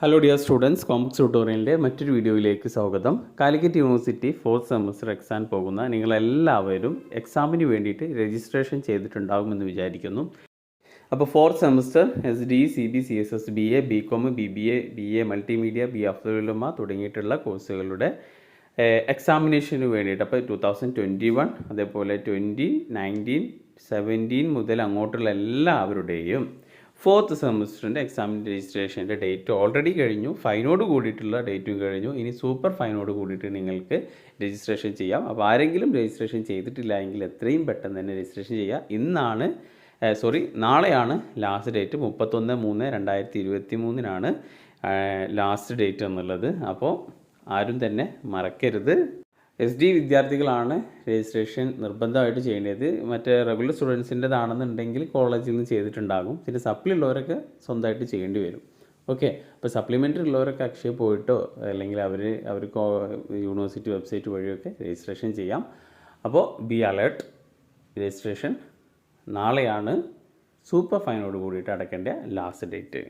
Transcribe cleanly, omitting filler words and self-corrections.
Hello dear students, കോമക്സ് ട്യൂട്ടോറിയലിൻ്റെ മറ്റൊരു വീഡിയോയിലേക്ക് സ്വാഗതം. Calicut university 4th semester exam പോകുന്ന നിങ്ങളെല്ലാവരും എക്സാമിന് വേണ്ടിയിട്ട് രജിസ്ട്രേഷൻ ചെയ്തിട്ടുണ്ടാകുമെന്ന് വിചാരിക്കുന്നു. അപ്പോൾ 4th semester SD, CB, CSS, BA, BCom, BBA, BA multimedia, BA അഫ്ദലുലമ തുടങ്ങിയിട്ടുള്ള കോഴ്സുകളുടെ എക്സാമിനേഷന് വേണ്ടിയിട്ട് അപ്പോൾ 2021 അതേപോലെ 2019, 17 മുതൽ അങ്ങോട്ടുള്ള എല്ലാവരുടെയും 4th സെമസ്റ്ററിൻ്റെ എക്സാമിൻ്റെ രജിസ്ട്രേഷൻ്റെ ഡേറ്റ് ഓൾറെഡി കഴിഞ്ഞു. ഫൈനോട് കൂടിയിട്ടുള്ള ഡേറ്റും കഴിഞ്ഞു. ഇനി സൂപ്പർ ഫൈനോട് കൂടിയിട്ട് നിങ്ങൾക്ക് രജിസ്ട്രേഷൻ ചെയ്യാം. അപ്പോൾ ആരെങ്കിലും രജിസ്ട്രേഷൻ ചെയ്തിട്ടില്ല എങ്കിൽ എത്രയും പെട്ടെന്ന് തന്നെ രജിസ്ട്രേഷൻ ചെയ്യുക. നാളെയാണ് ലാസ്റ്റ് ഡേറ്റ്. 31/3/2023 ലാസ്റ്റ് ഡേറ്റ് എന്നുള്ളത്. അപ്പോൾ ആരും തന്നെ മറക്കരുത്. SD വിദ്യാർത്ഥികളാണ് രജിസ്ട്രേഷൻ നിർബന്ധമായിട്ട് ചെയ്യേണ്ടത്. മറ്റേ റെഗുലർ സ്റ്റുഡൻസിൻ്റെതാണെന്നുണ്ടെങ്കിൽ കോളേജിൽ നിന്ന് ചെയ്തിട്ടുണ്ടാകും. പിന്നെ സപ്ലി ഉള്ളവരൊക്കെ സ്വന്തമായിട്ട് ചെയ്യേണ്ടി വരും. ഓക്കെ, അപ്പോൾ സപ്ലിമെൻ്ററി ഉള്ളവരൊക്കെ അക്ഷയ പോയിട്ടോ അല്ലെങ്കിൽ അവർക്ക് യൂണിവേഴ്സിറ്റി വെബ്സൈറ്റ് വഴിയൊക്കെ രജിസ്ട്രേഷൻ ചെയ്യാം. അപ്പോൾ ബി അലേർട്ട്. രജിസ്ട്രേഷൻ നാളെയാണ് സൂപ്പർ ഫൈനോട് കൂടിയിട്ട് അടയ്ക്കേണ്ട ലാസ്റ്റ് ഡേറ്റ്.